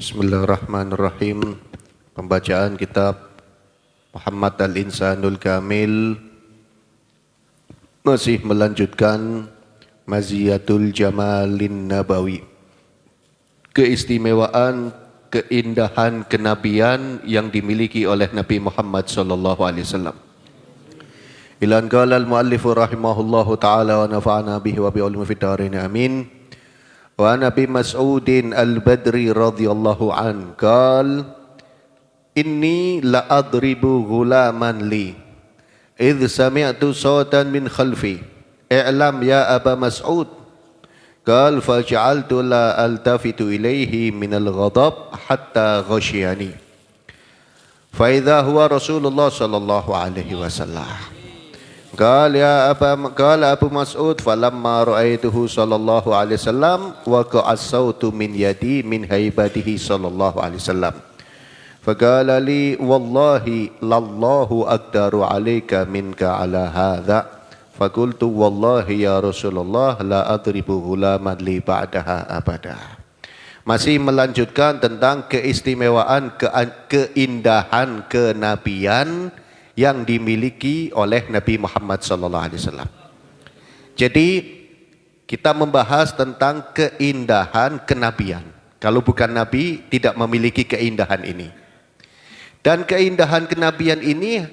Bismillahirrahmanirrahim. Pembacaan kitab Muhammad Al-Insanul Kamil masih melanjutkan Maziyatul Jamalin Nabawi, keistimewaan, keindahan kenabian yang dimiliki oleh Nabi Muhammad sallallahu alaihi wasallam. Ilan qala al-muallifu rahimahullahu taala wa nafa'ana bihi wa bi ulumi fid dharain amin. Wa Nabi Mas'udin al-Badri radhiyallahu an qal inni la adribu ghulaman li idh sami'tu sawtan min khalfi i'lam ya Aba Mas'ud qal faj'altu la altafitu ilayhi min al-ghadab hatta ghashiyani fa idha huwa Rasulullah sallallahu alaihi wasallam. Qala Abu Mas'ud falamma ra'aituhu sallallahu alaihi wasallam wa qa'asautu min yadi min haibatihi sallallahu alaihi wasallam. Faqala li wallahi lallahu aqdaru alayka minka ala hadha. Faqultu wallahi ya Rasulullah la adribu ghulaman li ba'daha abada. Masih melanjutkan tentang keistimewaan, keindahan kenabian yang dimiliki oleh Nabi Muhammad sallallahu alaihi wasallam. Jadi kita membahas tentang keindahan kenabian. Kalau bukan nabi tidak memiliki keindahan ini. Dan keindahan kenabian ini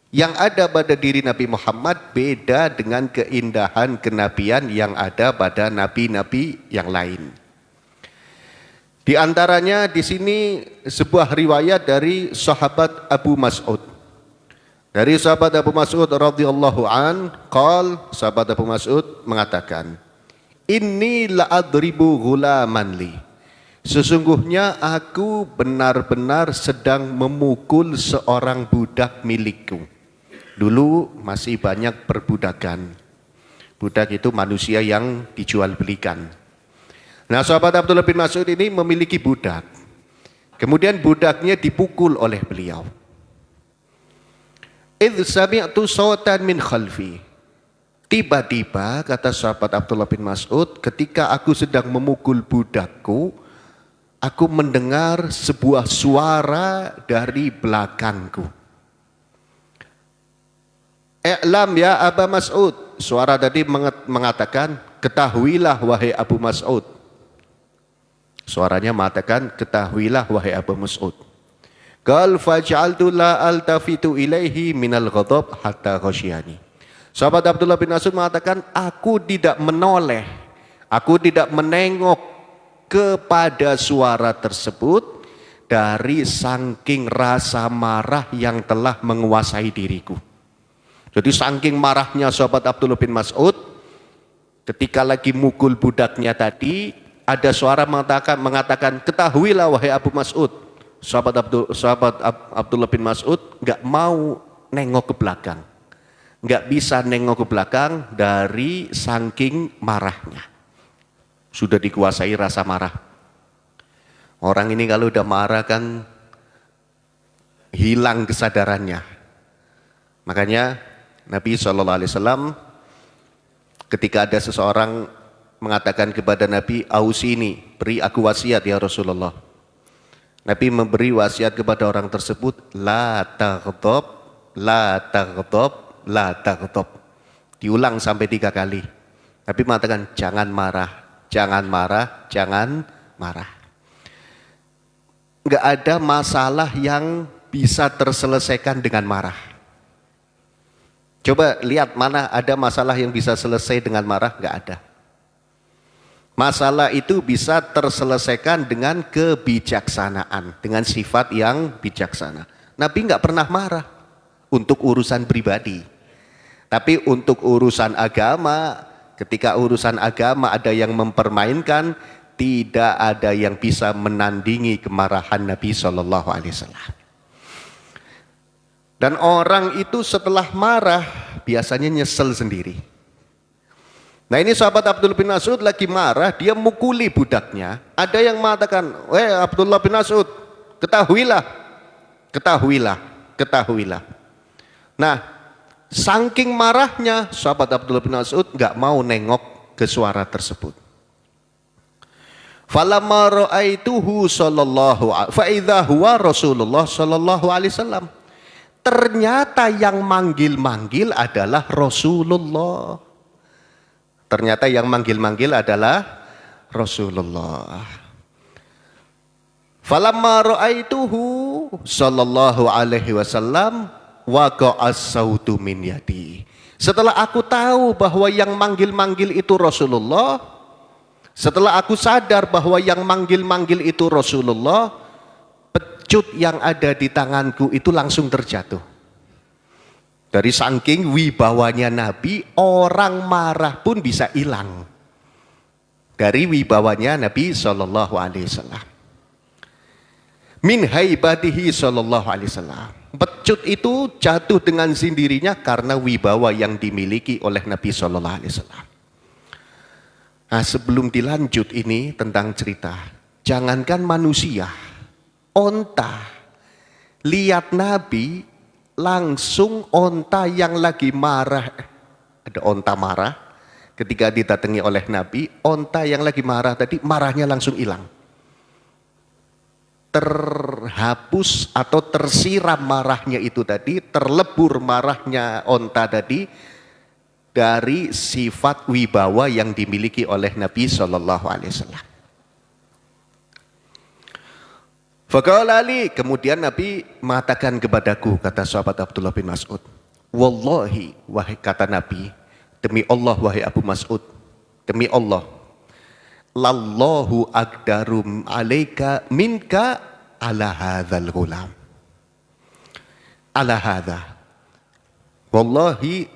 yang ada pada diri Nabi Muhammad beda dengan keindahan kenabian yang ada pada nabi-nabi yang lain. Di antaranya di sini sebuah riwayat dari sahabat Abu Mas'ud. Dari sahabat Abu Mas'ud radhiyallahu an, qal, sahabat Abu Mas'ud mengatakan, inni la adribu ghulaman li. Sesungguhnya aku benar-benar sedang memukul seorang budak milikku. Dulu masih banyak perbudakan. Budak itu manusia yang dijual belikan. Nah, sahabat Abdullah bin Mas'ud ini memiliki budak. Kemudian budaknya dipukul oleh beliau. Idh sami'tu sawtan min khalfi. Tiba-tiba kata sahabat Abdullah bin Mas'ud, ketika aku sedang memukul budakku, aku mendengar sebuah suara dari belakangku. I'lam ya Aba Mas'ud. Suara tadi mengatakan, ketahuilah wahai Abu Mas'ud. Suaranya mengatakan, ketahuilah wahai Abu Mas'ud. Qal faj'altu la altafitu ilaihi minal ghadab hatta ghasyani. Sahabat Abdullah bin Mas'ud mengatakan, aku tidak menoleh, aku tidak menengok kepada suara tersebut dari saking rasa marah yang telah menguasai diriku. Jadi saking marahnya sahabat Abdullah bin Mas'ud, ketika lagi mukul budaknya tadi, ada suara mengatakan ketahuilah wahai Abu Mas'ud. Sahabat Abdullah bin Mas'ud nggak mau nengok ke belakang, nggak bisa nengok ke belakang dari saking marahnya. Sudah dikuasai rasa marah. Orang ini kalau udah marah kan hilang kesadarannya. Makanya Nabi SAW ketika ada seseorang mengatakan kepada Nabi, ausini, beri aku wasiat ya Rasulullah. Nabi memberi wasiat kepada orang tersebut, la taghdab, la taghdab, la taghdab. Diulang sampai 3 kali. Nabi mengatakan jangan marah, jangan marah, jangan marah. Enggak ada masalah yang bisa terselesaikan dengan marah. Coba lihat mana ada masalah yang bisa selesai dengan marah, enggak ada. Masalah itu bisa terselesaikan dengan kebijaksanaan, dengan sifat yang bijaksana. Nabi nggak pernah marah untuk urusan pribadi. Tapi untuk urusan agama, ketika urusan agama ada yang mempermainkan, tidak ada yang bisa menandingi kemarahan Nabi Shallallahu Alaihi Wasallam. Dan orang itu setelah marah biasanya nyesel sendiri. Nah ini sahabat Abdullah bin Mas'ud lagi marah, dia mukuli budaknya. Ada yang mengatakan, weh Abdullah bin Mas'ud, ketahuilah, ketahuilah, ketahuilah. Nah, saking marahnya sahabat Abdullah bin Mas'ud nggak mau nengok ke suara tersebut. Falamma ra'aituhu fa idza huwa Rasulullah sallallahu alaihi wasallam. Ternyata yang manggil-manggil adalah Rasulullah. Ternyata yang manggil-manggil adalah Rasulullah. Falamma ra'aituhu sallallahu alaihi wasallam waqa'as sautu min yadi. Setelah aku tahu bahwa yang manggil-manggil itu Rasulullah, setelah aku sadar bahwa yang manggil-manggil itu Rasulullah, pecut yang ada di tanganku itu langsung terjatuh. Dari saking wibawanya Nabi, orang marah pun bisa hilang. Dari wibawanya Nabi Sallallahu Alaihi Wasallam. Min haibatihi Sallallahu Alaihi Wasallam. Pecut itu jatuh dengan sendirinya karena wibawa yang dimiliki oleh Nabi Sallallahu Alaihi Wasallam. Nah, sebelum dilanjut ini tentang cerita, jangankan manusia, onta, lihat Nabi langsung onta yang lagi marah, ada onta marah, ketika didatangi oleh Nabi, onta yang lagi marah tadi marahnya langsung hilang, terhapus atau tersiram marahnya itu tadi, terlebur marahnya onta tadi dari sifat wibawa yang dimiliki oleh Nabi Sallallahu Alaihi Wasallam. Faqala Ali, kemudian Nabi mengatakan kepadaku, kata sahabat Abdullah bin Mas'ud, wallahi, wahai kata Nabi, demi Allah wahai Abu Mas'ud, demi Allah, lallahu aqdarum alaika minka ala hadzal ghulam. Ala hadza. Wallahi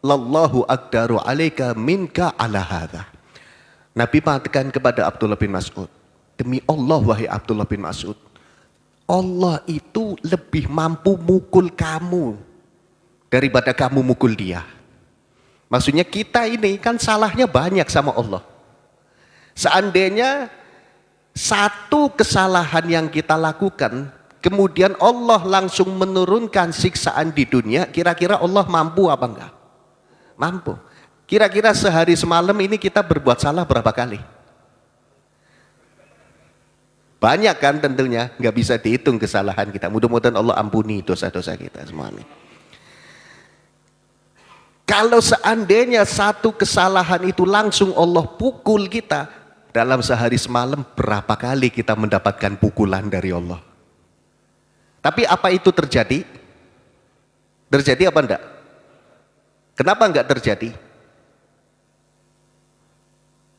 lallahu aqdaru alaika minka ala hadza. Nabi mengatakan kepada Abdullah bin Mas'ud, demi Allah wahai Abdullah bin Mas'ud, Allah itu lebih mampu mukul kamu daripada kamu mukul dia. Maksudnya kita ini kan salahnya banyak sama Allah. Seandainya satu kesalahan yang kita lakukan, kemudian Allah langsung menurunkan siksaan di dunia, kira-kira Allah mampu apa enggak? Mampu. Kira-kira sehari semalam ini kita berbuat salah berapa kali? Banyak kan tentunya, nggak bisa dihitung kesalahan kita. Mudah-mudahan Allah ampuni dosa-dosa kita semuanya. Kalau seandainya satu kesalahan itu langsung Allah pukul kita, dalam sehari semalam berapa kali kita mendapatkan pukulan dari Allah? Tapi apa itu terjadi? Terjadi apa enggak? Kenapa enggak terjadi?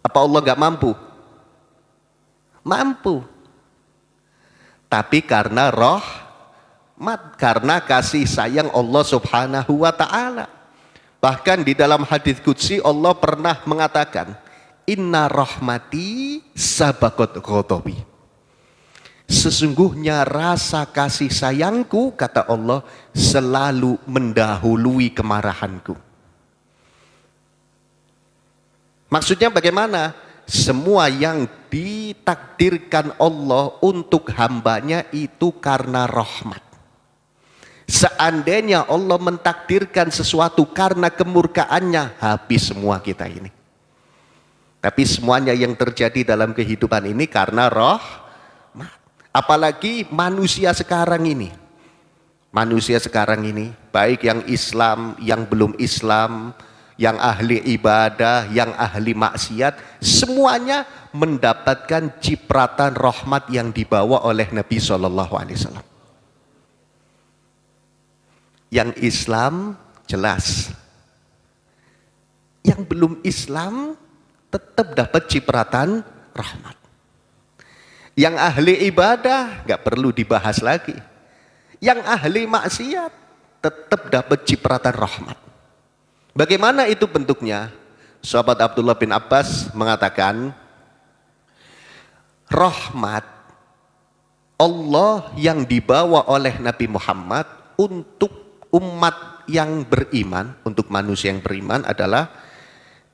Apa Allah enggak mampu? Mampu. Tapi karena rahmat, karena kasih sayang Allah Subhanahu wa ta'ala. Bahkan di dalam hadits qudsi Allah pernah mengatakan, inna rahmati sabaqat ghadabi. Sesungguhnya rasa kasih sayangku, kata Allah, selalu mendahului kemarahanku. Maksudnya bagaimana? Semua yang ditakdirkan Allah untuk hambanya itu karena rahmat. Seandainya Allah mentakdirkan sesuatu karena kemurkaannya, habis semua kita ini. Tapi semuanya yang terjadi dalam kehidupan ini karena rahmat. Apalagi manusia sekarang ini. Manusia sekarang ini, baik yang Islam, yang belum Islam, yang ahli ibadah, yang ahli maksiat, semuanya mendapatkan cipratan rahmat yang dibawa oleh Nabi Sallallahu Alaihi Wasallam. Yang Islam jelas, yang belum Islam tetap dapat cipratan rahmat. Yang ahli ibadah nggak perlu dibahas lagi. Yang ahli maksiat tetap dapat cipratan rahmat. Bagaimana itu bentuknya? Sahabat Abdullah bin Abbas mengatakan, rahmat Allah yang dibawa oleh Nabi Muhammad untuk umat yang beriman, untuk manusia yang beriman adalah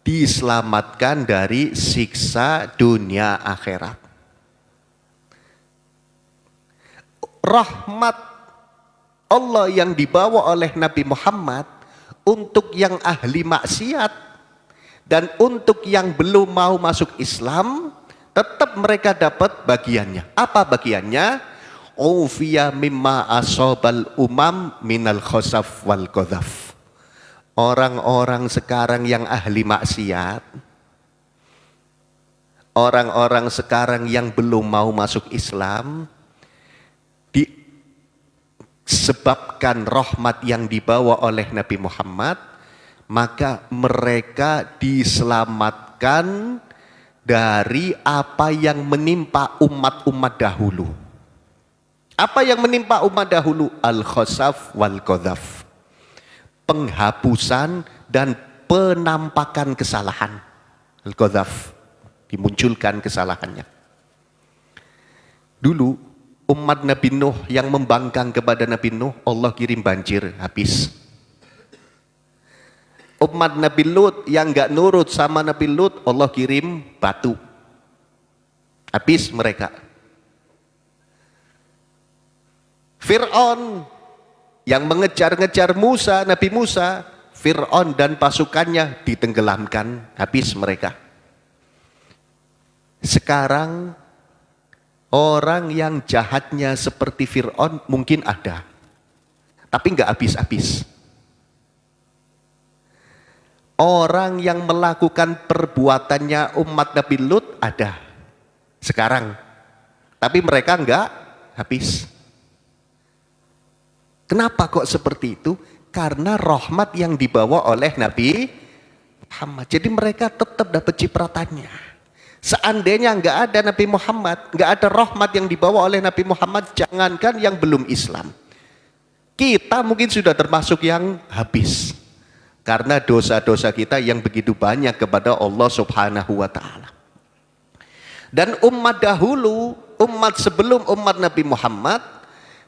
diselamatkan dari siksa dunia akhirat. Rahmat Allah yang dibawa oleh Nabi Muhammad untuk yang ahli maksiat dan untuk yang belum mau masuk Islam Tetap mereka dapat bagiannya. Apa bagiannya? Ufiya mimma asobal umam minal khosaf wal qadhaf. Orang-orang sekarang yang ahli maksiat, orang-orang sekarang yang belum mau masuk Islam, disebabkan rahmat yang dibawa oleh Nabi Muhammad, maka mereka diselamatkan dari apa yang menimpa umat-umat dahulu. Apa yang menimpa umat dahulu? Al-khosaf wal qadhaf. Penghapusan dan penampakan kesalahan. Al-qadhaf. Dimunculkan kesalahannya. Dulu umat Nabi Nuh yang membangkang kepada Nabi Nuh, Allah kirim banjir, habis. Umat Nabi Lut yang nggak nurut sama Nabi Lut, Allah kirim batu, habis mereka. Fir'aun yang mengejar-ngejar Musa, Nabi Musa, Fir'aun dan pasukannya ditenggelamkan, habis mereka. Sekarang orang yang jahatnya seperti Fir'aun mungkin ada, tapi nggak habis-habis. Orang yang melakukan perbuatannya umat Nabi Lut ada sekarang, tapi mereka nggak habis. Kenapa kok seperti itu? Karena rahmat yang dibawa oleh Nabi Muhammad. Jadi mereka tetap dapat cipratannya. Seandainya nggak ada Nabi Muhammad, nggak ada rahmat yang dibawa oleh Nabi Muhammad, jangankan yang belum Islam, kita mungkin sudah termasuk yang habis. Karena dosa-dosa kita yang begitu banyak kepada Allah Subhanahu wa ta'ala. Dan umat dahulu, umat sebelum umat Nabi Muhammad,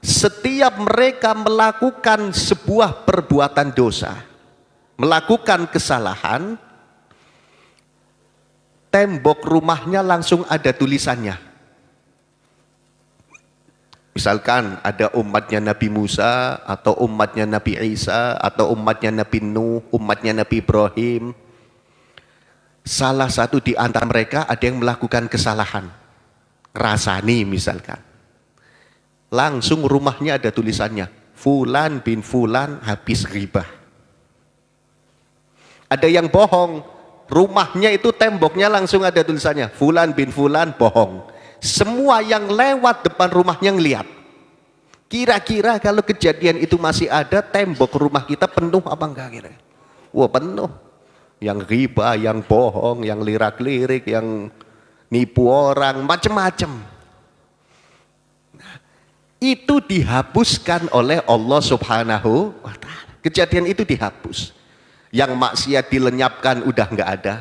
setiap mereka melakukan sebuah perbuatan dosa, melakukan kesalahan, tembok rumahnya langsung ada tulisannya. Misalkan ada umatnya Nabi Musa, atau umatnya Nabi Isa, atau umatnya Nabi Nuh, umatnya Nabi Ibrahim. Salah satu di antara mereka ada yang melakukan kesalahan, rasani misalkan. Langsung rumahnya ada tulisannya, Fulan bin Fulan habis ghibah. Ada yang bohong, rumahnya itu temboknya langsung ada tulisannya, Fulan bin Fulan bohong. Semua yang lewat depan rumahnya ngelihat. Kira-kira kalau kejadian itu masih ada, tembok rumah kita penuh apa enggak kira? Wah penuh. Yang ghibah, yang bohong, yang lirak-lirik, yang nipu orang, macam-macam. Itu dihapuskan oleh Allah Subhanahu wa ta'ala. Kejadian itu dihapus. Yang maksiat dilenyapkan udah nggak ada.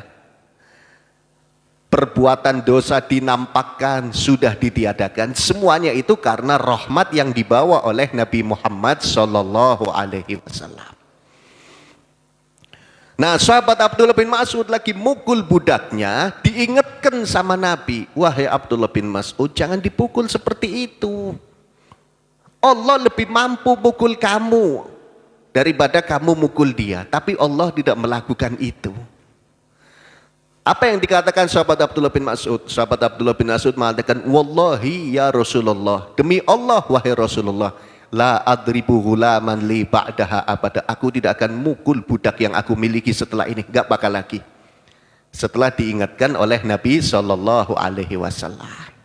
Perbuatan dosa dinampakkan sudah ditiadakan. Semuanya itu karena rahmat yang dibawa oleh Nabi Muhammad sallallahu alaihi wasallam. Nah, sahabat Abdullah bin Mas'ud lagi mukul budaknya, diingatkan sama Nabi, wahai Abdullah bin Mas'ud, jangan dipukul seperti itu. Allah lebih mampu mukul kamu daripada kamu mukul dia. Tapi Allah tidak melakukan itu. Apa yang dikatakan sahabat Abdullah bin Mas'ud? Sahabat Abdullah bin Mas'ud mengatakan, wallahi ya Rasulullah, demi Allah wahai Rasulullah, la adribu ghulaman li ba'daha abada. Aku tidak akan mukul budak yang aku miliki setelah ini. Gak bakal lagi. Setelah diingatkan oleh Nabi Sallallahu Alaihi Wasallam.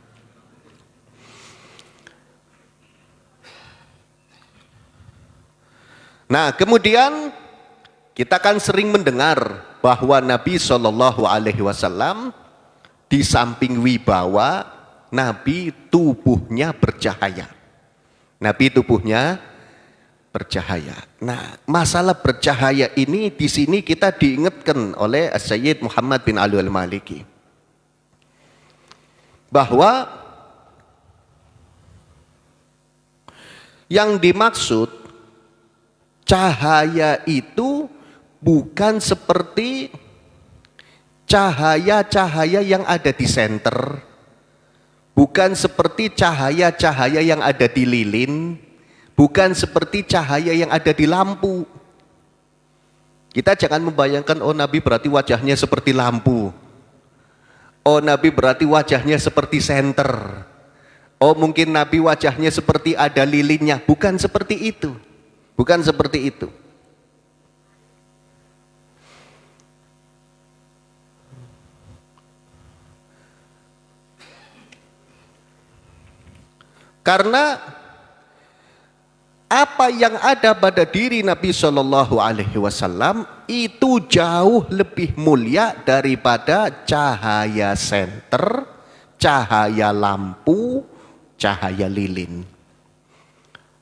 Nah, kemudian kita kan sering mendengar bahwa Nabi Shallallahu Alaihi Wasallam di samping wibawa, Nabi tubuhnya bercahaya. Nabi tubuhnya bercahaya. Nah, masalah bercahaya ini di sini kita diingatkan oleh Sayyid Muhammad bin Ali al-Maliki bahwa yang dimaksud cahaya itu bukan seperti cahaya-cahaya yang ada di senter, bukan seperti cahaya-cahaya yang ada di lilin, bukan seperti cahaya yang ada di lampu. Kita jangan membayangkan, oh Nabi berarti wajahnya seperti lampu. Oh, Nabi berarti wajahnya seperti senter. Oh, mungkin Nabi wajahnya seperti ada lilinnya. Bukan seperti itu. Bukan seperti itu. Karena apa yang ada pada diri Nabi Shallallahu Alaihi Wasallam itu jauh lebih mulia daripada cahaya senter, cahaya lampu, cahaya lilin.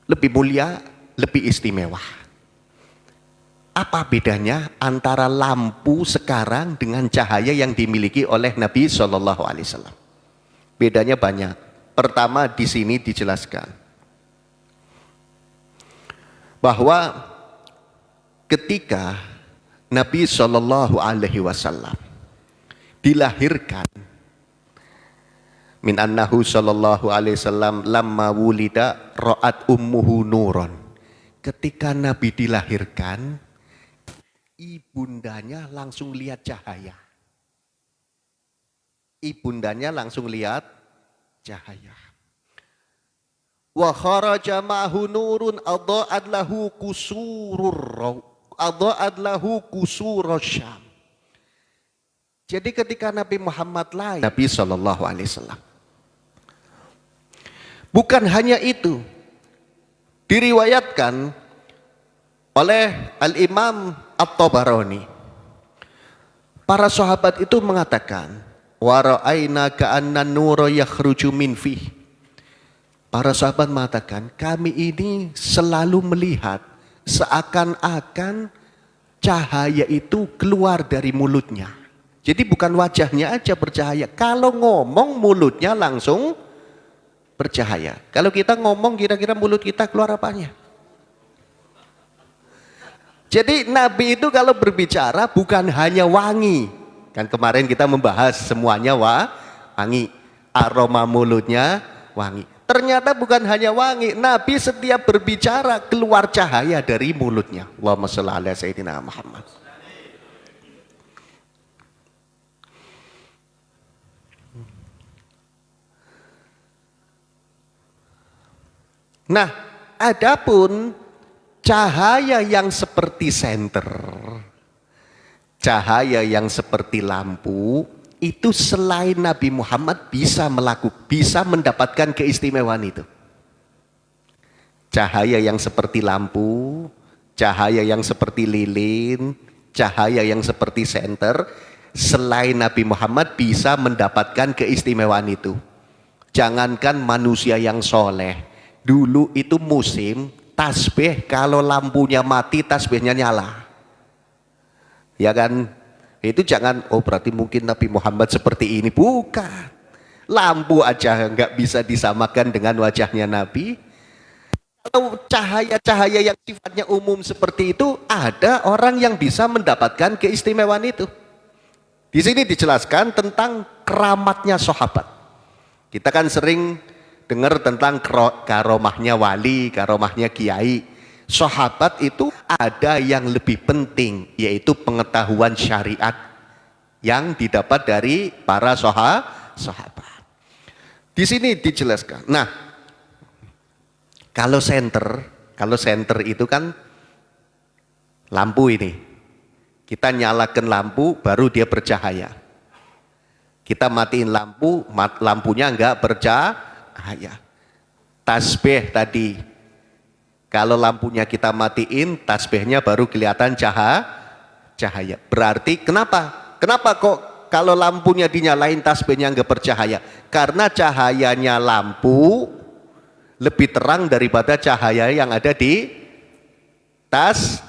Lebih mulia, lebih istimewa. Apa bedanya antara lampu sekarang dengan cahaya yang dimiliki oleh Nabi Shallallahu Alaihi Wasallam? Bedanya banyak. Pertama, di sini dijelaskan bahwa ketika Nabi Shallallahu Alaihi Wasallam dilahirkan, min annahu Shallallahu Alaihi Wasallam lamma wulida ra'at ummuhu nuron. Ketika Nabi dilahirkan, ibundanya langsung lihat cahaya. Ibundanya langsung lihat cahaya. Wa kharaja ma'hu nurun adha'at lahu kusurur Syam. Jadi ketika Nabi Muhammad lahir, Nabi Shallallahu Alaihi Wasallam, bukan hanya itu, diriwayatkan oleh Al-Imam At-Tabarani, para sahabat itu mengatakan, wa ra'aina ka'anna nura yakhruju min fih. Para sahabat mengatakan, kami ini selalu melihat seakan-akan cahaya itu keluar dari mulutnya. Jadi bukan wajahnya aja bercahaya, kalau ngomong mulutnya langsung bercahaya. Kalau kita ngomong kira-kira mulut kita keluar apanya? Jadi Nabi itu kalau berbicara bukan hanya wangi. Kan kemarin kita membahas semuanya wangi, aroma mulutnya wangi. Ternyata bukan hanya wangi, Nabi setiap berbicara keluar cahaya dari mulutnya. Allahumma shalli ala sayyidina Muhammad. Nah, adapun cahaya yang seperti senter, cahaya yang seperti lampu, itu selain Nabi Muhammad bisa mendapatkan keistimewaan itu. Cahaya yang seperti lampu, cahaya yang seperti lilin, cahaya yang seperti senter, selain Nabi Muhammad bisa mendapatkan keistimewaan itu. Jangankan manusia yang soleh, dulu itu musim tasbih, kalau lampunya mati tasbihnya nyala. Ya kan, itu jangan, oh berarti mungkin Nabi Muhammad seperti ini. Bukan, lampu aja nggak bisa disamakan dengan wajahnya Nabi. Kalau cahaya-cahaya yang sifatnya umum seperti itu, ada orang yang bisa mendapatkan keistimewaan itu. Di sini dijelaskan tentang keramatnya sahabat. Kita kan sering dengar tentang karomahnya wali, karomahnya kiai. Sahabat itu ada yang lebih penting, yaitu pengetahuan syariat yang didapat dari para sahabat. Di sini dijelaskan. Nah, kalau senter itu kan lampu ini. Kita nyalakan lampu baru dia bercahaya. Kita matiin lampu, lampunya enggak bercahaya. Tasbih tadi, kalau lampunya kita matiin, tasbihnya baru kelihatan cahaya. Berarti kenapa? Kenapa kok kalau lampunya dinyalain tasbihnya enggak bercahaya? Karena cahayanya lampu lebih terang daripada cahaya yang ada di tas.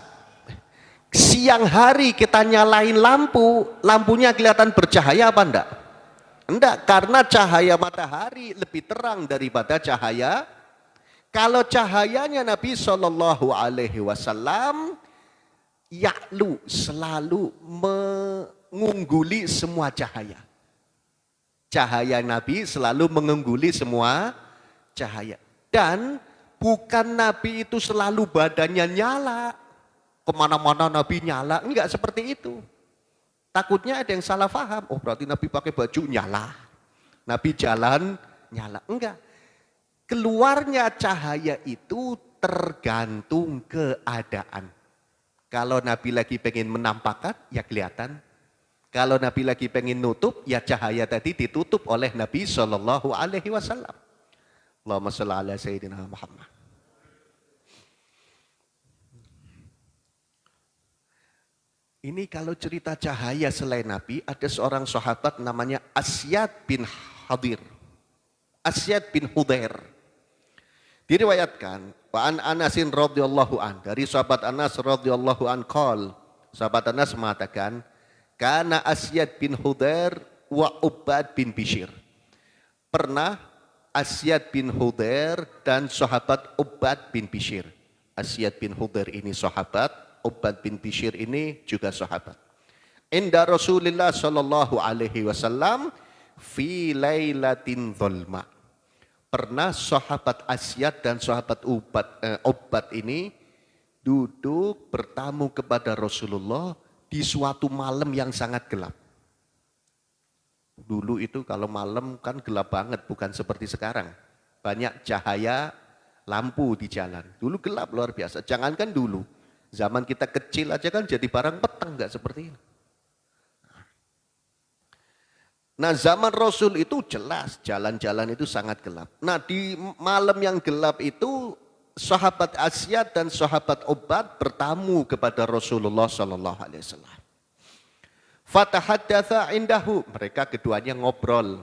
Siang hari kita nyalain lampu, lampunya kelihatan bercahaya apa enggak? Enggak, karena cahaya matahari lebih terang daripada cahaya. Kalau cahayanya Nabi Shallallahu Alaihi Wasallam ya'lu, selalu mengungguli semua cahaya. Cahaya Nabi selalu mengungguli semua cahaya. Dan bukan Nabi itu selalu badannya nyala, kemana-mana Nabi nyala, enggak seperti itu. Takutnya ada yang salah paham. Oh berarti Nabi pakai baju nyala. Nabi jalan nyala. Enggak. Keluarnya cahaya itu tergantung keadaan. Kalau Nabi lagi pengen menampakkan, ya kelihatan. Kalau Nabi lagi pengen nutup, ya cahaya tadi ditutup oleh Nabi Shallallahu Alaihi Wasallam. Allahumma shalli ala Sayyidina Muhammad. Ini kalau cerita cahaya selain Nabi, ada seorang sahabat namanya Asyad bin Hadir. Asyad bin Hudair. Diriwayatkan, wa an Anasin radhiyallahu an, dari sahabat Anas radhiyallahu an qol, sahabat Anas mengatakan, kana Asyad bin Hudair wa Ubad bin Bishr. Pernah Asyad bin Hudair dan sahabat Ubad bin Bishr. Asyad bin Hudair ini sahabat, Ubad bin Bishr ini juga sahabat. Inda Rasulullah sallallahu alaihi wasallam fi lailatin dhulma. Pernah sahabat Asyad dan sahabat Ubad ini duduk bertamu kepada Rasulullah di suatu malam yang sangat gelap. Dulu itu kalau malam kan gelap banget, bukan seperti sekarang. Banyak cahaya lampu di jalan. Dulu gelap luar biasa. Jangankan dulu, zaman kita kecil aja kan jadi barang petang, nggak seperti ini. Nah zaman Rasul itu jelas jalan-jalan itu sangat gelap. Nah di malam yang gelap itu sahabat Asyad dan sahabat Ubad bertamu kepada Rasulullah Sallallahu Alaihi Wasallam. Fatahaddatsa indahu, mereka keduanya ngobrol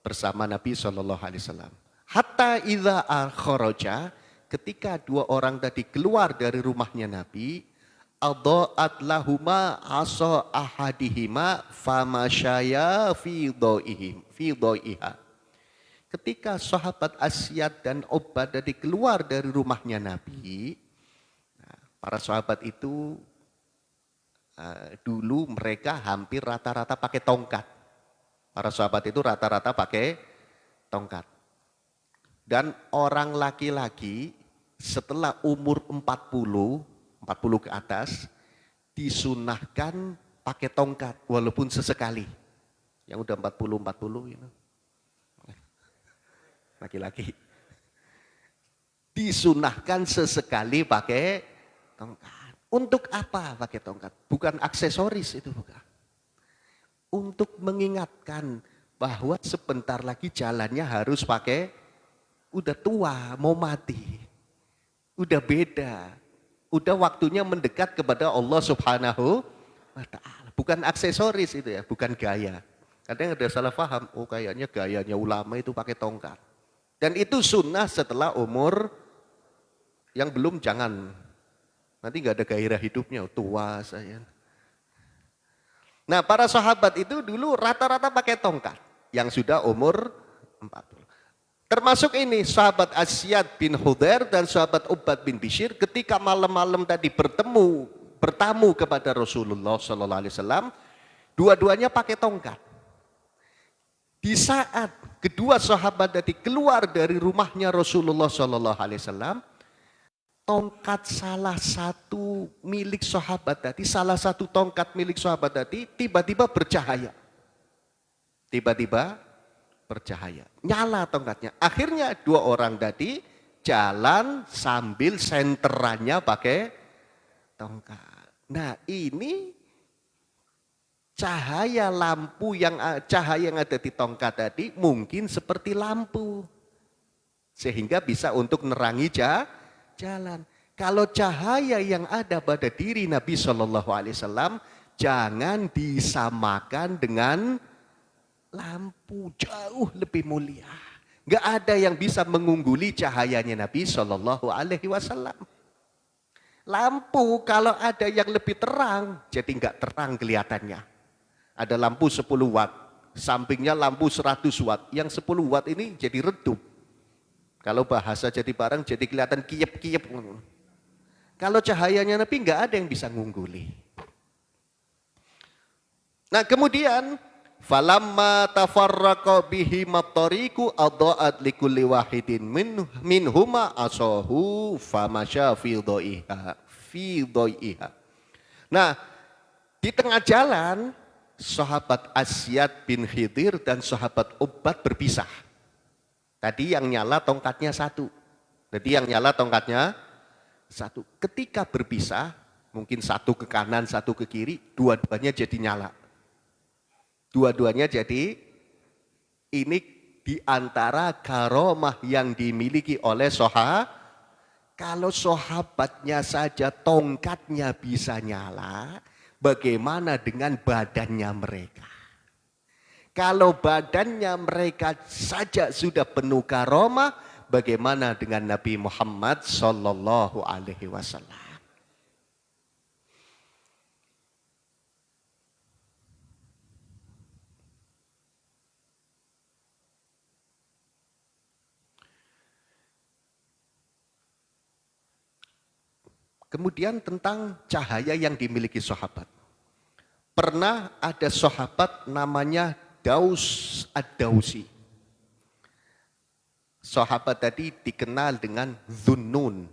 bersama Nabi Sallallahu Alaihi Wasallam. Hatta idza kharaja, ketika dua orang tadi keluar dari rumahnya Nabi, adha'at lahuma asa ahadihima famasyaya fi dhaiha. Ketika sahabat Asyad dan Ubad tadi keluar dari rumahnya Nabi, para sahabat itu dulu mereka hampir rata-rata pakai tongkat. Para sahabat itu rata-rata pakai tongkat. Dan orang laki-laki setelah umur 40 ke atas disunahkan pakai tongkat walaupun sesekali. Yang udah 40 gitu. Laki-laki disunahkan sesekali pakai tongkat. Untuk apa pakai tongkat? Bukan aksesoris itu, bukan. Untuk mengingatkan bahwa sebentar lagi jalannya harus pakai, udah tua, mau mati. Udah beda. Udah waktunya mendekat kepada Allah Subhanahu wa Ta'ala. Bukan aksesoris itu ya, bukan gaya. Kadang ada salah paham, oh kayaknya gayanya ulama itu pakai tongkat. Dan itu sunnah setelah umur yang belum, jangan. Nanti nggak ada gairah hidupnya, tua saya. Nah para sahabat itu dulu rata-rata pakai tongkat. Yang sudah umur 40. Termasuk ini sahabat Asyad bin Hudair dan sahabat Ubad bin Bishr ketika malam-malam tadi bertamu kepada Rasulullah Sallallahu Alaihi Wasallam, dua-duanya pakai tongkat. Di saat kedua sahabat tadi keluar dari rumahnya Rasulullah Sallallahu Alaihi Wasallam, tongkat salah satu milik sahabat tadi, salah satu tongkat milik sahabat tadi tiba-tiba bercahaya. Tiba-tiba bercahaya, nyala tongkatnya. Akhirnya dua orang tadi jalan sambil senterannya pakai tongkat. Nah ini cahaya lampu cahaya yang ada di tongkat tadi mungkin seperti lampu, sehingga bisa untuk nerangi jalan. Kalau cahaya yang ada pada diri Nabi Shallallahu Alaihi Wasallam jangan disamakan dengan lampu, jauh lebih mulia. Gak ada yang bisa mengungguli cahayanya Nabi Shallallahu Alaihi Wasallam. Lampu kalau ada yang lebih terang, jadi gak terang kelihatannya. Ada lampu 10 watt, sampingnya lampu 100 watt. Yang 10 watt ini jadi redup. Kalau bahasa jadi barang jadi kelihatan kiyep-kiyep. Kalau cahayanya Nabi gak ada yang bisa mengungguli. Nah kemudian falamma tafarraqa bihi mattariqu adha'at likulli wahidin minhuma asahu famasya fi dhaiha. Nah, di tengah jalan sahabat Asyad bin Khidir dan sahabat Ubbad berpisah. Tadi yang nyala tongkatnya satu. Jadi yang nyala tongkatnya satu. Ketika berpisah, mungkin satu ke kanan, satu ke kiri, dua-duanya jadi nyala. Dua-duanya jadi, ini di antara karomah yang dimiliki oleh sahabat. Kalau sahabatnya saja tongkatnya bisa nyala, bagaimana dengan badannya mereka? Kalau badannya mereka saja sudah penuh karomah, bagaimana dengan Nabi Muhammad Sallallahu Alaihi Wasallam? Kemudian tentang cahaya yang dimiliki sahabat. Pernah ada sahabat namanya Daus ad-Dausi. Sahabat tadi dikenal dengan Dhunnun.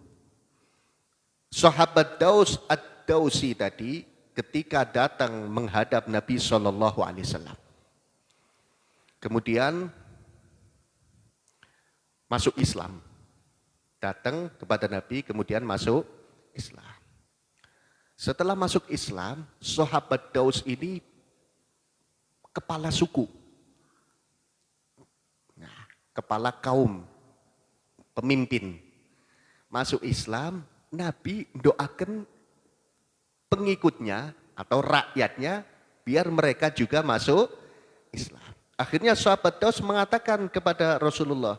Sahabat Daus ad-Dausi tadi ketika datang menghadap Nabi Shallallahu Alaihi Wasallam. Kemudian masuk Islam. Datang kepada Nabi kemudian masuk Islam. Setelah masuk Islam, sahabat Daus ini kepala suku. Nah, kepala kaum, pemimpin. Masuk Islam, Nabi doakan pengikutnya atau rakyatnya biar mereka juga masuk Islam. Akhirnya sahabat Daus mengatakan kepada Rasulullah,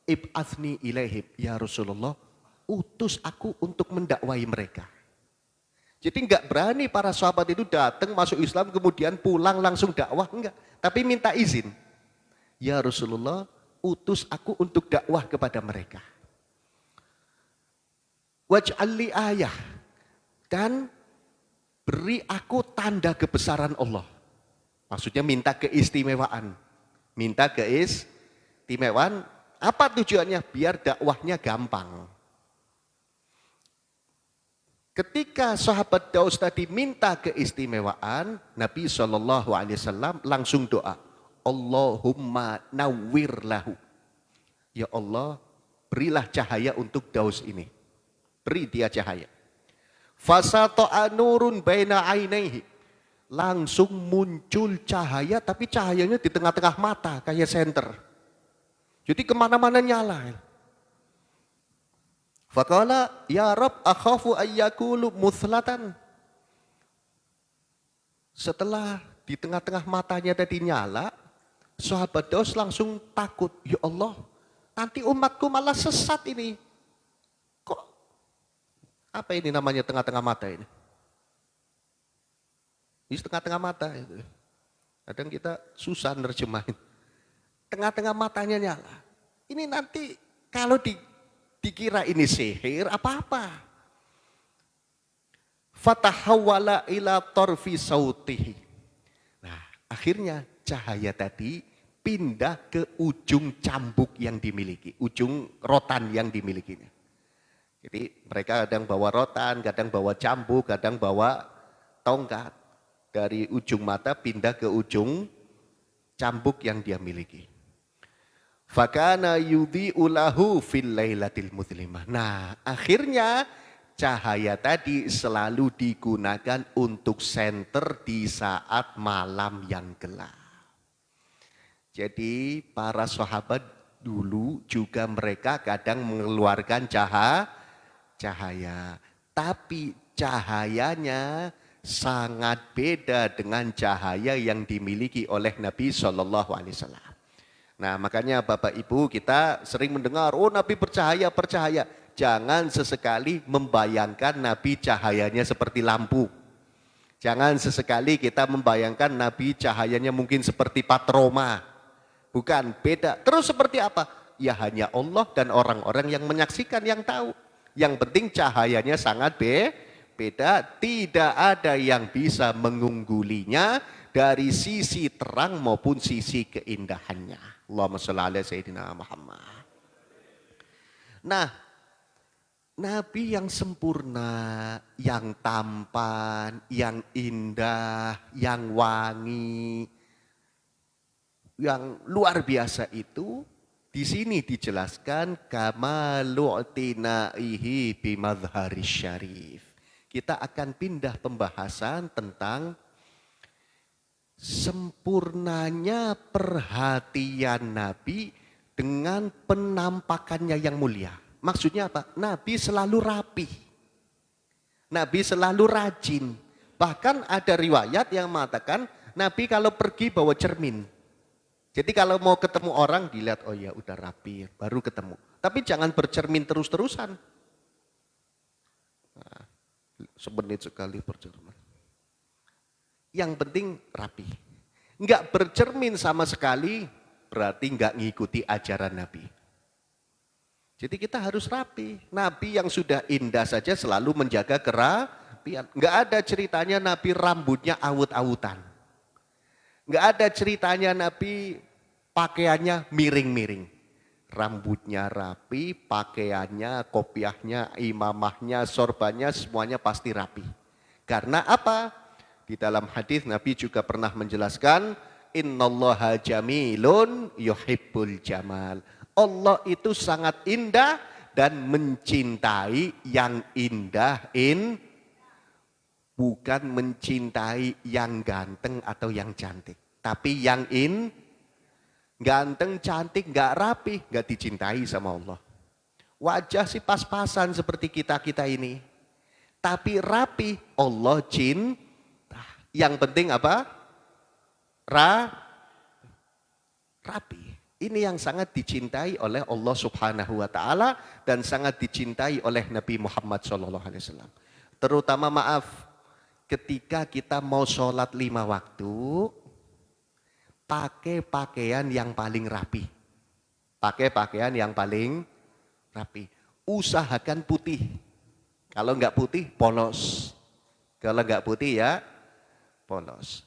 "Ib'athni ilaihim, ya Rasulullah, utus aku untuk mendakwai mereka." Jadi enggak berani para sahabat itu datang masuk Islam kemudian pulang langsung dakwah, enggak. Tapi minta izin. "Ya Rasulullah, utus aku untuk dakwah kepada mereka. Waj'alli ayah, dan beri aku tanda kebesaran Allah." Maksudnya minta keistimewaan. Minta keistimewaan, apa tujuannya? Biar dakwahnya gampang. Ketika sahabat Daus tadi minta keistimewaan, Nabi Shallallahu Alaihi Wasallam langsung doa, "Allahumma nawwir lahu." Ya Allah, berilah cahaya untuk Daus ini. Beri dia cahaya. Fasato'a nurun baina ainaihi. Langsung muncul cahaya, tapi cahayanya di tengah-tengah mata, kayak senter. Jadi kemana-mana nyala. Faqala, "Ya Rabb, akhafu ayyakulu muslatan." Setelah di tengah-tengah matanya tadi nyala, sahabat Daus langsung takut. Ya Allah, nanti umatku malah sesat ini. Kok apa ini namanya tengah-tengah mata ini? Ini tengah-tengah mata itu. Kadang kita susah nerjemahin. Tengah-tengah matanya nyala. Ini nanti kalau dikira ini sihir apa-apa. Fatahawala ila tarfi sautihi. Nah, akhirnya cahaya tadi pindah ke ujung cambuk yang dimiliki, ujung rotan yang dimilikinya. Jadi mereka kadang bawa rotan, kadang bawa cambuk, kadang bawa tongkat. Dari ujung mata pindah ke ujung cambuk yang dia miliki. Fakana yudhi'u lahu fil lailatil mudlimah. Nah, akhirnya cahaya tadi selalu digunakan untuk senter di saat malam yang gelap. Jadi para sahabat dulu juga mereka kadang mengeluarkan cahaya. Tapi cahayanya sangat beda dengan cahaya yang dimiliki oleh Nabi Shallallahu Alaihi Wasallam. Nah, makanya Bapak Ibu kita sering mendengar, oh Nabi bercahaya. Jangan sesekali membayangkan Nabi cahayanya seperti lampu. Jangan sesekali kita membayangkan Nabi cahayanya mungkin seperti patroma. Bukan, beda. Terus seperti apa? Ya hanya Allah dan orang-orang yang menyaksikan yang tahu. Yang penting cahayanya sangat beda, tidak ada yang bisa mengunggulinya dari sisi terang maupun sisi keindahannya. Allahumma sholli ala sayyidina Muhammad. Nah, Nabi yang sempurna, yang tampan, yang indah, yang wangi, yang luar biasa itu di sini dijelaskan kamalu'tinaihi bimadharis syarif. Kita akan pindah pembahasan tentang sempurnanya perhatian Nabi dengan penampakannya yang mulia. Maksudnya apa? Nabi selalu rapi. Nabi selalu rajin. Bahkan ada riwayat yang mengatakan Nabi kalau pergi bawa cermin. Jadi kalau mau ketemu orang dilihat, oh ya udah rapi, baru ketemu. Tapi jangan bercermin terus-terusan. Nah, semenit sekali bercermin. Yang penting rapi. Enggak bercermin sama sekali, berarti enggak ngikuti ajaran Nabi. Jadi kita harus rapi. Nabi yang sudah indah saja selalu menjaga kerapian. Enggak ada ceritanya Nabi rambutnya awut-awutan. Enggak ada ceritanya Nabi pakaiannya miring-miring. Rambutnya rapi, pakaiannya, kopiahnya, imamahnya, sorbannya semuanya pasti rapi. Karena apa? Di dalam hadis Nabi juga pernah menjelaskan, innallaha jamilun yuhibbul jamal. Allah itu sangat indah dan mencintai yang indah, bukan mencintai yang ganteng atau yang cantik. Tapi yang ganteng, cantik, gak rapi, gak dicintai sama Allah. Wajah sih pas-pasan seperti kita-kita ini. Tapi rapi, Allah cinta. Yang penting apa? Rapi. Ini yang sangat dicintai oleh Allah Subhanahu wa taala dan sangat dicintai oleh Nabi Muhammad SAW. Terutama ketika kita mau sholat 5 waktu, pakai pakaian yang paling rapi. Pakai pakaian yang paling rapi. Usahakan putih. Kalau enggak putih, polos. Kalau enggak putih ya polos.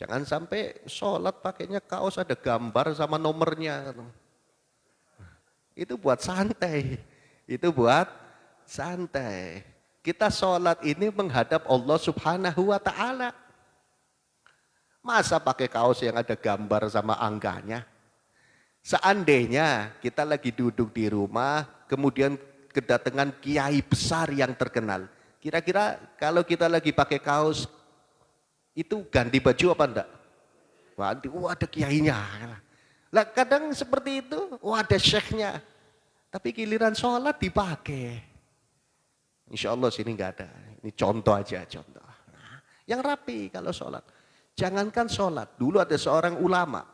Jangan sampai sholat pakainya kaos ada gambar sama nomornya. Itu buat santai. Itu buat santai. Kita sholat ini menghadap Allah Subhanahu wa ta'ala. Masa pakai kaos yang ada gambar sama angkanya? Seandainya kita lagi duduk di rumah, kemudian kedatangan kiai besar yang terkenal. Kira-kira kalau kita lagi pakai kaos, itu ganti baju apa enggak? Wah ada kiainya. Lah kadang seperti itu, wah ada syekhnya. Tapi giliran sholat dipakai. Insya Allah sini enggak ada. Ini contoh aja, contoh. Nah, yang rapi kalau sholat. Jangankan sholat, dulu ada seorang ulama,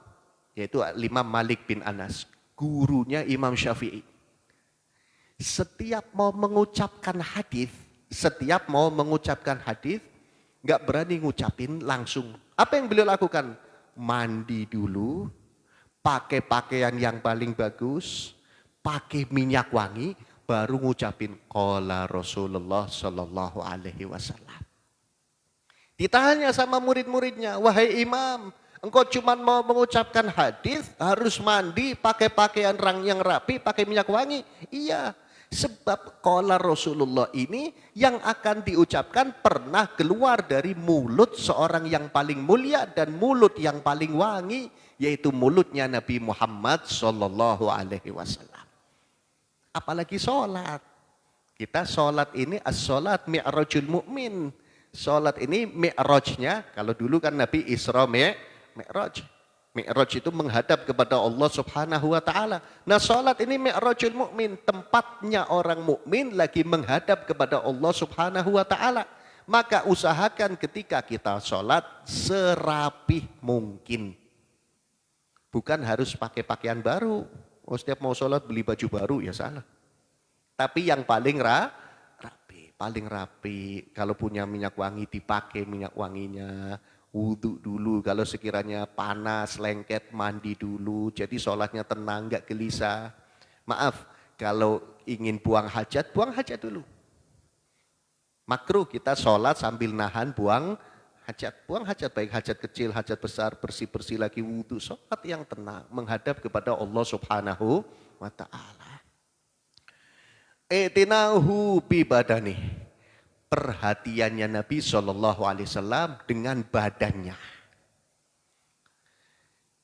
yaitu Imam Malik bin Anas, gurunya Imam Syafi'i. Setiap mau mengucapkan hadis, nggak berani ngucapin langsung. Apa yang beliau lakukan? Mandi dulu, pakai pakaian yang paling bagus, pakai minyak wangi, baru ngucapin qala Rasulullah Shallallahu Alaihi Wasallam. Ditanya sama murid-muridnya, wahai imam, engkau cuma mau mengucapkan hadis, harus mandi, pakai pakaian yang rapi, pakai minyak wangi? Iya. Sebab qala Rasulullah ini yang akan diucapkan pernah keluar dari mulut seorang yang paling mulia dan mulut yang paling wangi, yaitu mulutnya Nabi Muhammad Sallallahu Alaihi Wasallam. Apalagi sholat. Kita sholat ini as-sholat mi'rajul mu'min. Sholat ini mi'rajnya, kalau dulu kan Nabi Isra mi'raj. Mi'raj itu menghadap kepada Allah Subhanahu wa taala. Nah, salat ini mi'rajul mukmin, tempatnya orang mukmin lagi menghadap kepada Allah Subhanahu wa taala. Maka usahakan ketika kita salat serapih mungkin. Bukan harus pakai pakaian baru. Oh, setiap mau salat beli baju baru ya salah. Tapi yang paling paling rapi. Kalau punya minyak wangi dipakai minyak wanginya. Wudhu dulu, kalau sekiranya panas, lengket, mandi dulu. Jadi sholatnya tenang, gak gelisah. Maaf, kalau ingin buang hajat dulu. Makruh kita sholat sambil nahan buang hajat. Buang hajat, baik hajat kecil, hajat besar, bersih-bersih lagi wudhu. Sholat yang tenang, menghadap kepada Allah Subhanahu wa ta'ala. I'tinahu bi badani. Perhatiannya Nabi SAW dengan badannya.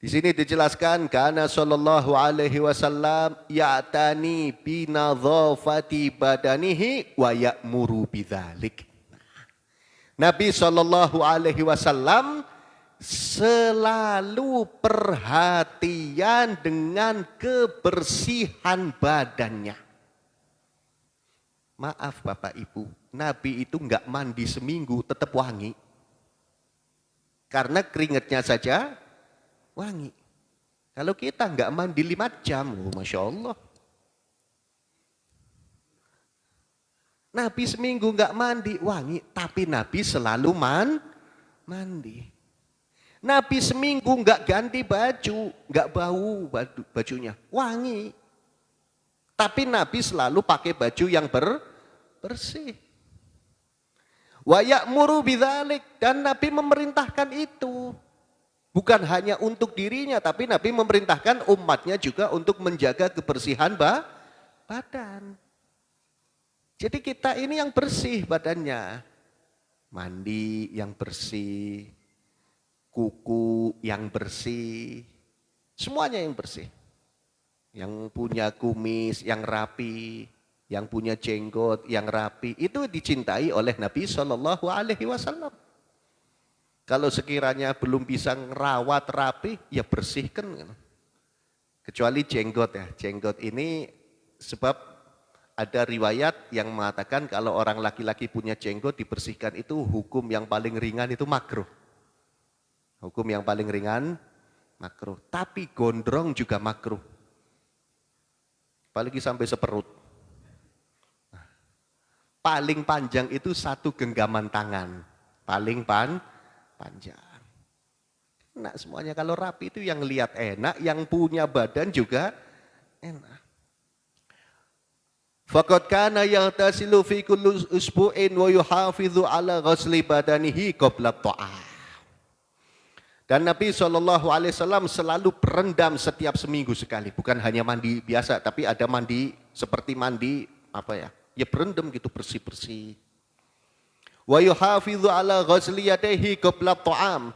Di sini dijelaskan karena sallallahu alaihi wasallam ya'tani bi nadhafati badanihi wa ya'muru bidzalik. Nabi sallallahu alaihi wasallam selalu perhatian dengan kebersihan badannya. Maaf Bapak Ibu, Nabi itu enggak mandi seminggu tetap wangi. Karena keringatnya saja wangi. Kalau kita enggak mandi 5 jam, Masya Allah. Nabi seminggu enggak mandi, wangi. Tapi Nabi selalu mandi. Nabi seminggu enggak ganti baju, enggak bau bajunya, wangi. Tapi Nabi selalu pakai baju yang bersih. Wa ya'muru bidzalik, dan Nabi memerintahkan itu. Bukan hanya untuk dirinya, tapi Nabi memerintahkan umatnya juga untuk menjaga kebersihan badan. Jadi kita ini yang bersih badannya. Mandi yang bersih, kuku yang bersih, semuanya yang bersih. Yang punya kumis yang rapi, yang punya jenggot yang rapi, itu dicintai oleh Nabi Shallallahu Alaihi Wasallam. Kalau sekiranya belum bisa ngerawat rapi, ya bersihkan. Kecuali jenggot ya. Jenggot ini sebab ada riwayat yang mengatakan kalau orang laki-laki punya jenggot dibersihkan itu hukum yang paling ringan itu makruh. Hukum yang paling ringan makruh. Tapi gondrong juga makruh. Apalagi sampai seperut. Paling panjang itu 1 genggaman tangan. Paling panjang. Enak semuanya, kalau rapi itu yang lihat enak, yang punya badan juga enak. Faqad kana yaghtasilu fi kulli usbu'in wa yuhafidhu ala ghusli badanihi qabla ta'am. Dan Nabi SAW selalu berendam setiap seminggu sekali. Bukan hanya mandi biasa, tapi ada mandi seperti mandi apa ya? Ya berendam gitu, bersih-bersih. Wa yuhafidhu ala ghusli yadayhi qabla ta'am.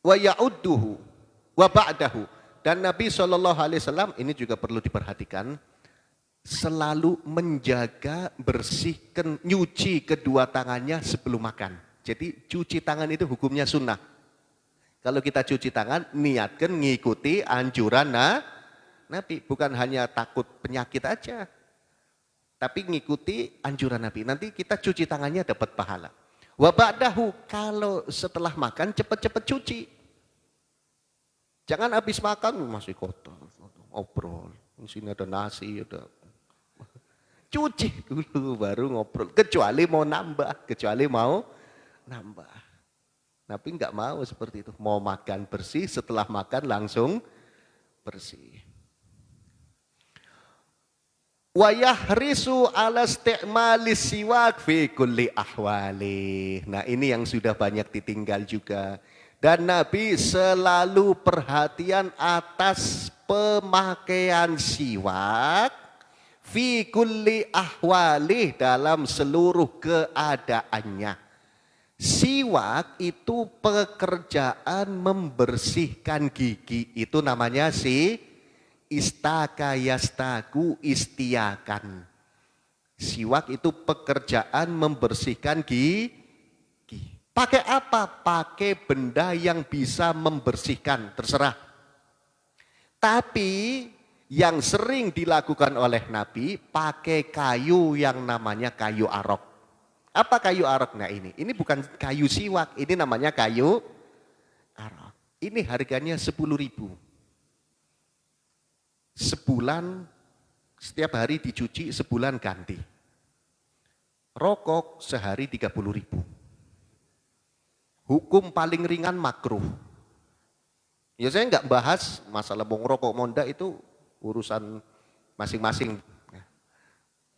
Wa ya'udduhu wa ba'dahu. Dan Nabi SAW ini juga perlu diperhatikan, selalu menjaga, bersihkan, nyuci kedua tangannya sebelum makan. Jadi cuci tangan itu hukumnya sunnah. Kalau kita cuci tangan, niatkan ngikuti anjuran Nabi. Bukan hanya takut penyakit aja, tapi ngikuti anjuran Nabi. Nanti kita cuci tangannya dapat pahala. Wa ba'dahu, kalau setelah makan cepat-cepat cuci. Jangan habis makan masih kotor, ngobrol. Di sini ada nasi, ada. Cuci dulu baru ngobrol. Kecuali mau nambah, Nabi enggak mau seperti itu. Mau makan bersih, setelah makan langsung bersih. Wa yahrisu ala isti'malis siwak fi kulli ahwali. Nah, ini yang sudah banyak ditinggal juga. Dan Nabi selalu perhatian atas pemakaian siwak fi kulli ahwali, dalam seluruh keadaannya. Siwak itu pekerjaan membersihkan gigi, itu namanya istaka yastaku istiakan. Siwak itu pekerjaan membersihkan gigi. Pakai apa? Pakai benda yang bisa membersihkan, terserah. Tapi yang sering dilakukan oleh Nabi, pakai kayu yang namanya kayu arok. Apa kayu arok? Nah ini bukan kayu siwak, ini namanya kayu arok. Ini harganya 10.000. Sebulan, setiap hari dicuci, sebulan ganti. Rokok sehari 30.000. Hukum paling ringan makruh. Ya saya enggak bahas masalah mau ngerokok mau enggak, itu urusan masing-masing.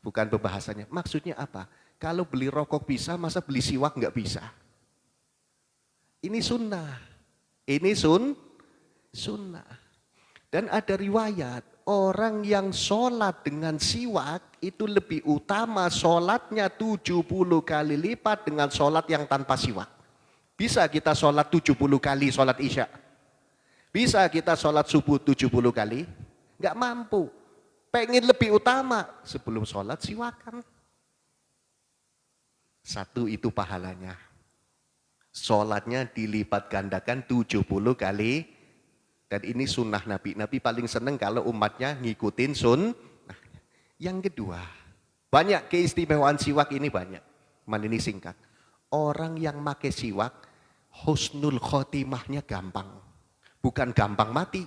Bukan pembahasannya. Maksudnya apa? Kalau beli rokok bisa, masa beli siwak enggak bisa? Ini sunnah. Ini sunnah. Dan ada riwayat orang yang sholat dengan siwak itu lebih utama sholatnya 70 kali lipat dengan sholat yang tanpa siwak. Bisa kita sholat 70 kali sholat isya? Bisa kita sholat subuh 70 kali? Nggak mampu. Pengen lebih utama sebelum sholat siwakan. Satu itu pahalanya. Sholatnya dilipat gandakan 70 kali. Dan ini sunnah Nabi. Nabi paling seneng kalau umatnya ngikutin sunnah. Yang kedua, banyak keistimewaan siwak ini banyak. Ini singkat. Orang yang pakai siwak, husnul khotimahnya gampang. Bukan gampang mati.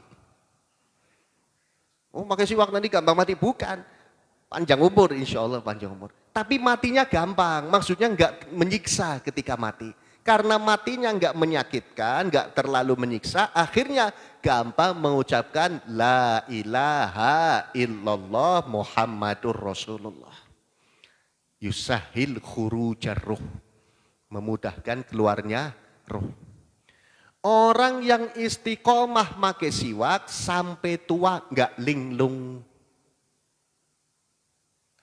Oh, pakai siwak nanti gampang mati. Bukan. Panjang umur, insya Allah panjang umur. Tapi matinya gampang. Maksudnya enggak menyiksa ketika mati. Karena matinya enggak menyakitkan, enggak terlalu menyiksa, akhirnya gampang mengucapkan La ilaha illallah Muhammadur Rasulullah. Yusahil khurujar ruh. Memudahkan keluarnya ruh. Orang yang istiqomah make siwak sampai tua enggak linglung.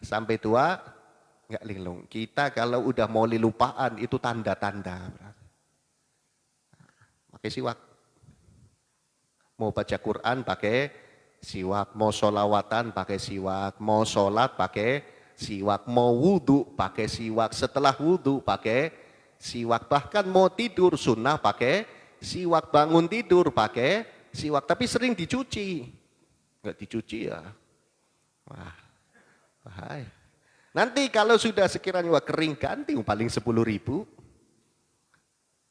Sampai tua enggak linglung. Kita kalau udah mau lupaan itu tanda-tanda. Pakai siwak. Mau baca Quran pakai siwak. Mau sholawatan pakai siwak. Mau sholat pakai siwak. Mau wudhu pakai siwak. Setelah wudhu pakai siwak. Bahkan mau tidur sunnah pakai siwak. Bangun tidur pakai siwak. Tapi sering dicuci. Enggak dicuci ya. Wah, bahaya. Nanti kalau sudah sekiranya kering ganti paling 10.000.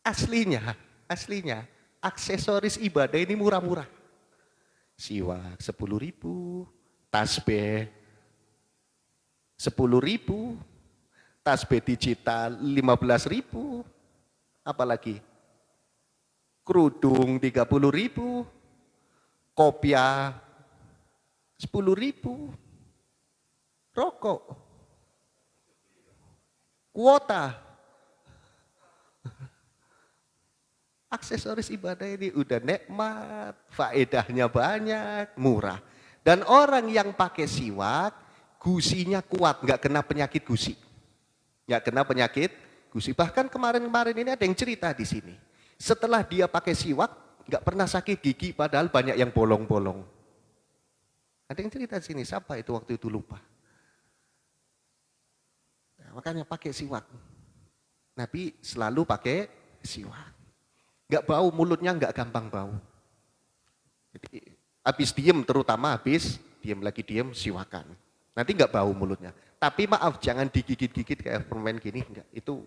Aslinya aksesoris ibadah ini murah-murah. Siwak 10.000, tasbih 10.000, tasbih digital 15.000, apalagi kerudung 30.000, kopiah 10.000, rokok, kuota. Aksesoris ibadah ini udah nikmat, faedahnya banyak, murah. Dan orang yang pakai siwak, gusinya kuat, nggak kena penyakit gusi. Nggak kena penyakit gusi. Bahkan kemarin-kemarin ini ada yang cerita di sini. Setelah dia pakai siwak, nggak pernah sakit gigi, padahal banyak yang bolong-bolong. Ada yang cerita di sini, siapa itu waktu itu lupa. Nah, makanya pakai siwak. Nabi selalu pakai siwak. Nggak bau, mulutnya nggak gampang bau. Jadi, habis diem, terutama habis diem lagi diem, siwakan. Nanti nggak bau mulutnya. Tapi maaf, jangan digigit-gigit kayak permen gini. Enggak. Itu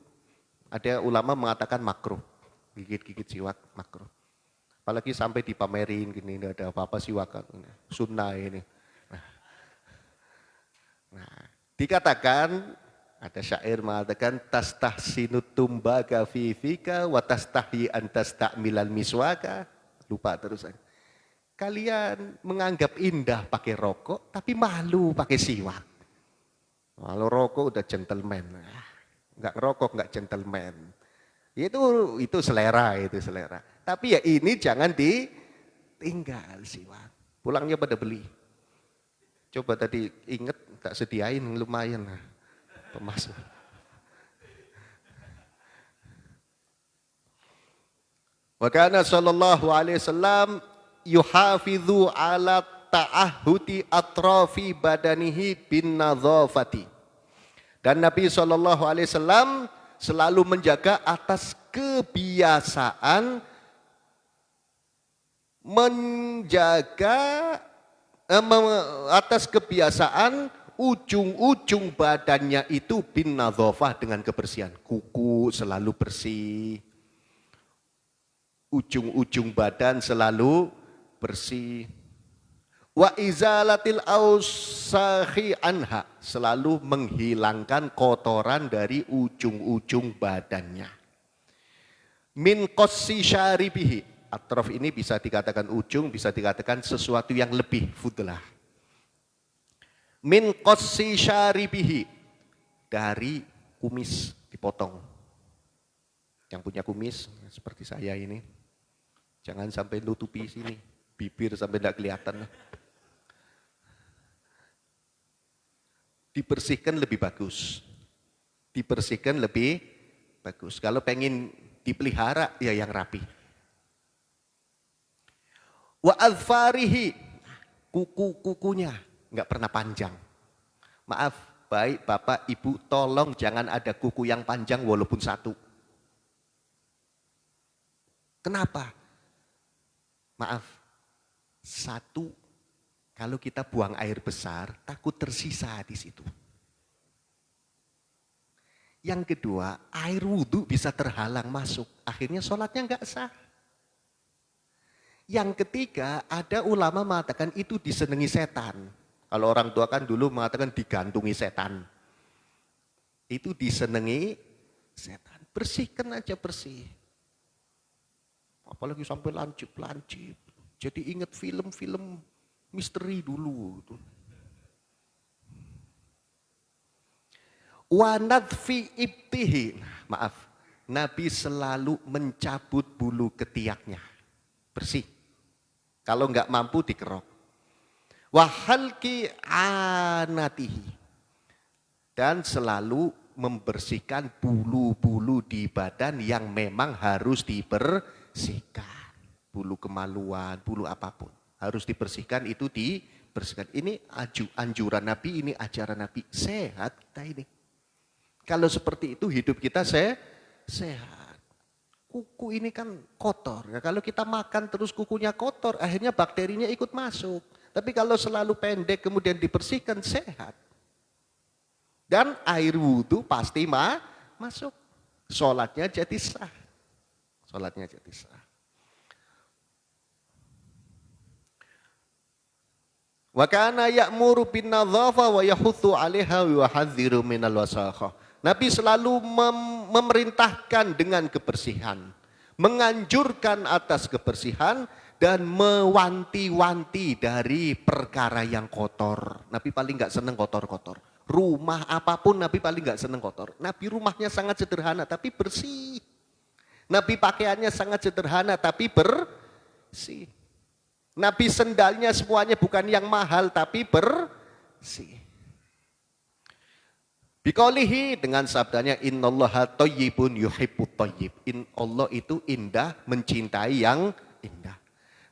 ada ulama mengatakan makruh. Gigit-gigit siwak makruh. Apalagi sampai dipamerin gini, nggak ada apa-apa siwakan. Sunnah ini. Nah, dikatakan ada syair mengatakan tastahsinut tumbaga fi fika wa tastahi an tastamilal miswaka. Lupa terus. Kalian menganggap indah pakai rokok tapi malu pakai siwak. Kalau rokok udah gentleman. Enggak ngerokok enggak gentleman. Itu selera, itu selera. Tapi ya ini jangan ditinggal siwak. Pulangnya pada beli. Coba tadi inget tak sediain lumayan lah. Pemasuk. Wa kana sallallahu alaihi wasallam yuhafidhu ala ta'ahudi atrafi badanihi bin nadhafati. Dan Nabi sallallahu alaihi wasallam selalu menjaga atas kebiasaan ujung-ujung badannya itu bin nadhafah dengan kebersihan. Kuku selalu bersih. Ujung-ujung badan selalu bersih. Wa izalatil ausakhi anha. Selalu menghilangkan kotoran dari ujung-ujung badannya. Min qassi syaribihi. Atraf ini bisa dikatakan ujung, bisa dikatakan sesuatu yang lebih fudlah. Min qassi syaribihi, dari kumis dipotong. Yang punya kumis seperti saya ini, jangan sampai nutupi sini, bibir sampai tidak kelihatan. dibersihkan lebih bagus. Dibersihkan lebih bagus. Kalau pengen dipelihara, ya yang rapi. Wa adfarihi, kuku-kukunya nggak pernah panjang. Maaf, baik Bapak Ibu, tolong jangan ada kuku yang panjang walaupun satu. Kenapa? Maaf, satu, kalau kita buang air besar, takut tersisa di situ. Yang kedua, air wudhu bisa terhalang masuk, akhirnya sholatnya nggak sah. Yang ketiga, ada ulama mengatakan itu disenangi setan. Kalau orang tua kan dulu mengatakan digantungi setan. Itu disenangi setan. Bersihkan aja bersih. Apalagi sampai lancip-lancip. Jadi ingat film-film misteri dulu. Wanadfi ibtihi. Maaf, Nabi selalu mencabut bulu ketiaknya. Bersih. Kalau nggak mampu dikerok. Wahalki anatihi. Dan selalu membersihkan bulu-bulu di badan yang memang harus dibersihkan. Bulu kemaluan, bulu apapun. Harus dibersihkan, itu dibersihkan. Ini anjuran Nabi, ini ajaran Nabi. Sehat kita ini. Kalau seperti itu hidup kita sehat. Kuku ini kan kotor. Ya, kalau kita makan terus kukunya kotor, akhirnya bakterinya ikut masuk. Tapi kalau selalu pendek kemudian dibersihkan, sehat. Dan air wudhu pasti masuk. Sholatnya jadi sah. Sholatnya jadi sah. Wa kana ya'muru bin nadhafa wa yahuthu 'alaiha wa yuhadhdhiru minal wasakhah. Nabi selalu memerintahkan dengan kebersihan, menganjurkan atas kebersihan, dan mewanti-wanti dari perkara yang kotor. Nabi paling nggak seneng kotor-kotor. Rumah apapun Nabi paling nggak seneng kotor. Nabi rumahnya sangat sederhana tapi bersih. Nabi pakaiannya sangat sederhana tapi bersih. Nabi sendalnya semuanya bukan yang mahal tapi bersih. Biqaulihi, dengan sabdanya, innallaha thayyibun yuhibbut thayyib. Allah itu indah, mencintai yang indah.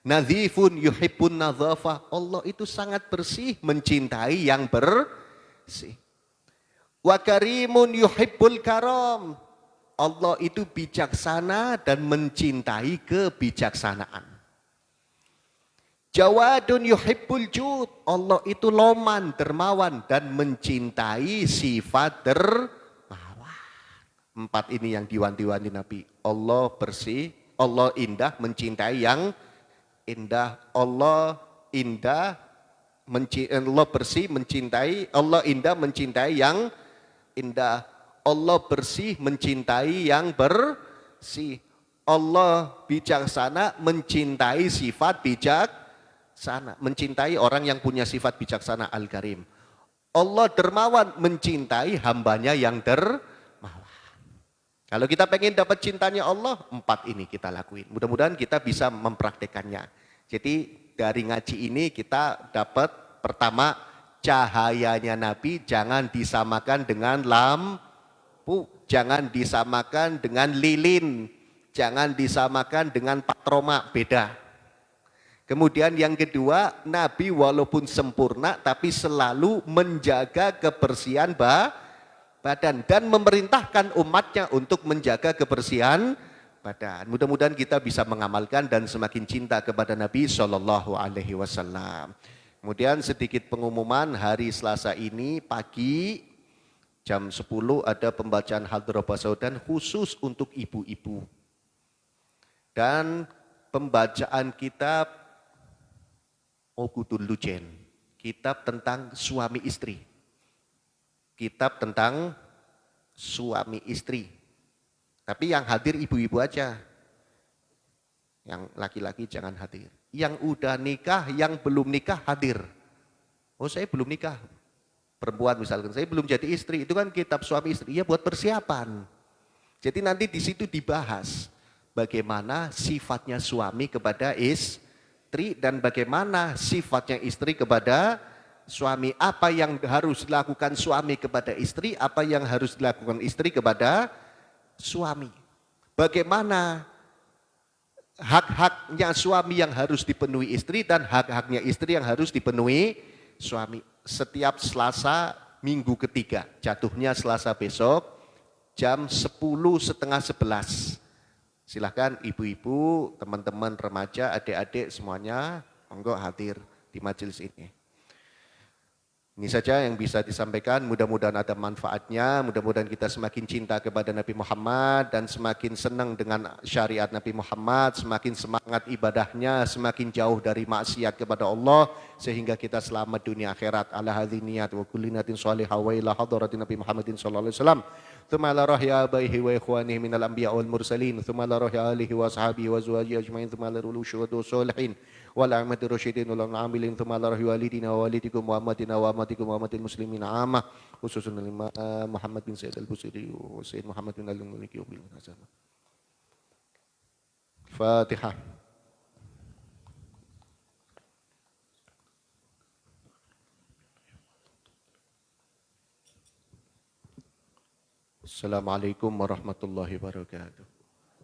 Nadzifun yuhibbun nadzafah. Allah itu sangat bersih, mencintai yang bersih. Wa karimun yuhibbul karam. Allah itu bijaksana dan mencintai kebijaksanaan. Jawadun yuhibbul jud. Allah itu loman, dermawan, dan mencintai sifat dermawan. 4 ini yang diwanti-wanti Nabi. Allah bersih, Allah indah, mencintai yang indah. Allah indah, Allah bersih, mencintai. Allah indah, mencintai yang indah. Allah bersih, mencintai yang bersih. Allah bijaksana, mencintai sifat bijaksana. Mencintai orang yang punya sifat bijaksana, Al-Karim. Allah dermawan, mencintai hambanya yang dermawan. Kalau kita pengen dapat cintanya Allah, 4 ini kita lakuin. Mudah-mudahan kita bisa mempraktekannya. Jadi dari ngaji ini kita dapat, pertama, cahayanya Nabi jangan disamakan dengan lampu, jangan disamakan dengan lilin, jangan disamakan dengan patroma, beda. Kemudian yang kedua, Nabi walaupun sempurna tapi selalu menjaga kebersihan badan dan memerintahkan umatnya untuk menjaga kebersihan badan. Mudah-mudahan kita bisa mengamalkan dan semakin cinta kepada Nabi SAW. Kemudian sedikit pengumuman, hari Selasa ini pagi jam 10 ada pembacaan Hadhrah Basaudan khusus untuk ibu-ibu. Dan pembacaan kitab Okudul Lujen, kitab tentang suami istri. Kitab tentang suami istri. Tapi yang hadir ibu-ibu aja. Yang laki-laki jangan hadir. Yang udah nikah, yang belum nikah hadir. Oh, saya belum nikah. Perempuan misalkan, saya belum jadi istri. Itu kan kitab suami istri. Ya buat persiapan. Jadi nanti di situ dibahas bagaimana sifatnya suami kepada istri dan bagaimana sifatnya istri kepada suami, apa yang harus dilakukan suami kepada istri, apa yang harus dilakukan istri kepada suami. Bagaimana hak-haknya suami yang harus dipenuhi istri dan hak-haknya istri yang harus dipenuhi suami. Setiap Selasa minggu ketiga, jatuhnya Selasa besok jam 10:30, 11. Silahkan ibu-ibu, teman-teman remaja, adik-adik semuanya monggo hadir di majelis ini. Ini saja yang bisa disampaikan, mudah-mudahan ada manfaatnya, mudah-mudahan kita semakin cinta kepada Nabi Muhammad dan semakin senang dengan syariat Nabi Muhammad, semakin semangat ibadahnya, semakin jauh dari maksiat kepada Allah, sehingga kita selamat dunia akhirat. Ala hadhi niyat wa kulli niyatin salihah wa ila hadratin Nabi Muhammadin sallallahu alaihi wasallam. Thumma ala rahya abaihi wa ikhwanihi minal anbiya wal mursalin, thumma ala rahya alihi wa ashabihi wa azwajihi ajma'in, thumma ala rulu syuhadu sholihin wal a'immatir rasyidin wal amilin, thumma ala rahya walidina wa walidikum wa ammatina wa ammatikum wa ammatil muslimin amah, khususan Imam Muhammad bin Said al-Busiri wa Sayyid Muhammad bin al-Muliki wa bil Hasanah. Fatihah. Assalamualaikum warahmatullahi wabarakatuh.